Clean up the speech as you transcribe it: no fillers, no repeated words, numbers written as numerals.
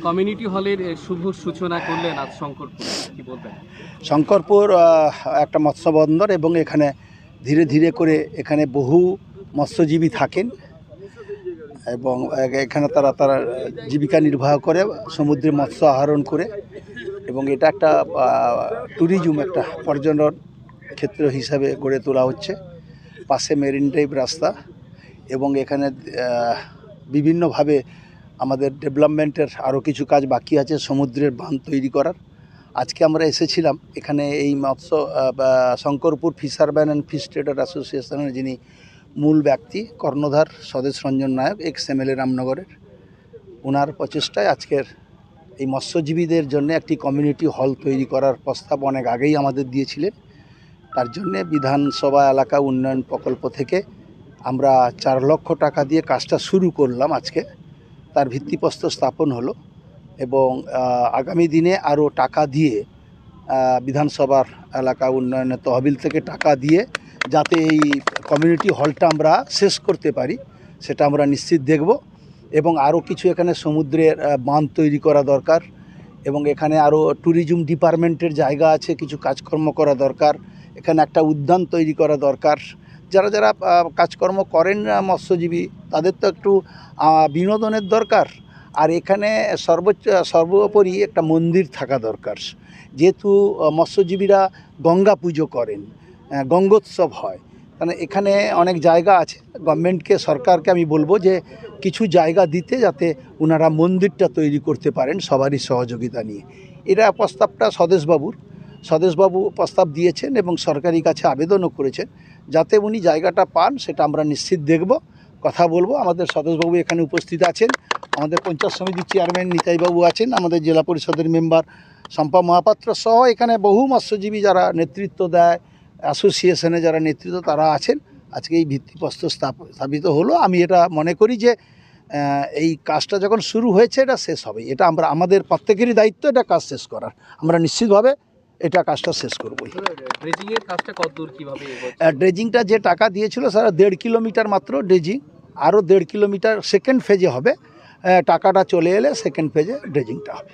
Community হলের শুভ সূচনা করলেন আজ শঙ্করপুর, কি বলবেন? শঙ্করপুর একটা মৎস্য বন্দর এবং এখানে ধীরে ধীরে করে এখানে বহু মৎস্যজীবী থাকেন এবং এখানে তারা জীবিকা নির্বাহ করে সমুদ্রে মৎস্য আহরণ করে, এবং এটা একটা ট্যুরিজম, একটা পর্যটন ক্ষেত্র হিসাবে গড়ে তোলা হচ্ছে। পাশে মেরিন ড্রাইভ রাস্তা এবং এখানে বিভিন্নভাবে আমাদের ডেভেলপমেন্টের আরও কিছু কাজ বাকি আছে, সমুদ্রের বাঁধ তৈরি করার। আজকে আমরা এসেছিলাম এখানে এই Shankarpur fisherman and fish trader অ্যাসোসিয়েশনের যিনি মূল ব্যক্তি কর্ণধার স্বদেশ রঞ্জন নায়ক, এক্স এমএলএ রামনগরের, ওনার প্রচেষ্টায় আজকের এই মৎস্যজীবীদের জন্য একটি কমিউনিটি হল তৈরি করার প্রস্তাব অনেক আগেই আমাদের দিয়েছিলেন। তার জন্যে বিধানসভা এলাকা উন্নয়ন প্রকল্প থেকে আমরা 4 লক্ষ টাকা দিয়ে কাজটা শুরু করলাম। আজকে তার ভিত্তিপ্রস্তর স্থাপন হলো এবং আগামী দিনে আরও টাকা দিয়ে বিধানসভার এলাকা উন্নয়নের তহবিল থেকে টাকা দিয়ে যাতে এই কমিউনিটি হলটা আমরা শেষ করতে পারি সেটা আমরা নিশ্চিত দেখব। এবং আরও কিছু এখানে সমুদ্রের বাঁধ তৈরি করা দরকার এবং এখানে আরও ট্যুরিজম ডিপার্টমেন্টের জায়গা আছে, কিছু কাজকর্ম করা দরকার। এখানে একটা উদ্যান তৈরি করা দরকার। যারা যারা কাজকর্ম করেন মৎস্যজীবী তাদের তো একটু বিনোদনের দরকার, আর এখানে সর্বোপরি একটা মন্দির থাকা দরকার। যেহেতু মৎস্যজীবীরা গঙ্গা পুজো করেন, গঙ্গোৎসব হয়, কারণ এখানে অনেক জায়গা আছে। গভর্নমেন্টকে, সরকারকে আমি বলবো যে কিছু জায়গা দিতে, যাতে ওনারা মন্দিরটা তৈরি করতে পারেন সবারই সহযোগিতা নিয়ে। এটা প্রস্তাবটা স্বদেশবাবু প্রস্তাব দিয়েছেন এবং সরকারি কাছে আবেদনও করেছেন, যাতে উনি জায়গাটা পান সেটা আমরা নিশ্চিত দেখব, কথা বলবো। আমাদের স্বদেশবাবু এখানে উপস্থিত আছেন, আমাদের পঞ্চায়েত সমিতির চেয়ারম্যান নিতাইবাবু আছেন, আমাদের জেলা পরিষদের মেম্বার শম্পা মহাপাত্র সহ এখানে বহু মৎস্যজীবী যারা নেতৃত্ব দেয়, অ্যাসোসিয়েশনে যারা নেতৃত্ব তারা আছেন। আজকে এই ভিত্তিপ্রস্তর স্থাপিত হলো। আমি এটা মনে করি যে এই কাজটা যখন শুরু হয়েছে এটা শেষ হবে। এটা আমাদের প্রত্যেকেরই দায়িত্ব এটা কাজ শেষ করার। আমরা নিশ্চিতভাবে এটা কাজটা শেষ করবই। ড্রেজিংয়ের কাজটা কতদূর কিভাবে? ড্রেজিংটা যে টাকা দিয়েছিল স্যার 1.5 কিলোমিটার মাত্র ড্রেজিং, আরও 1.5 কিলোমিটার সেকেন্ড ফেজে হবে। টাকাটা চলে এলে সেকেন্ড ফেজে ড্রেজিংটা হবে।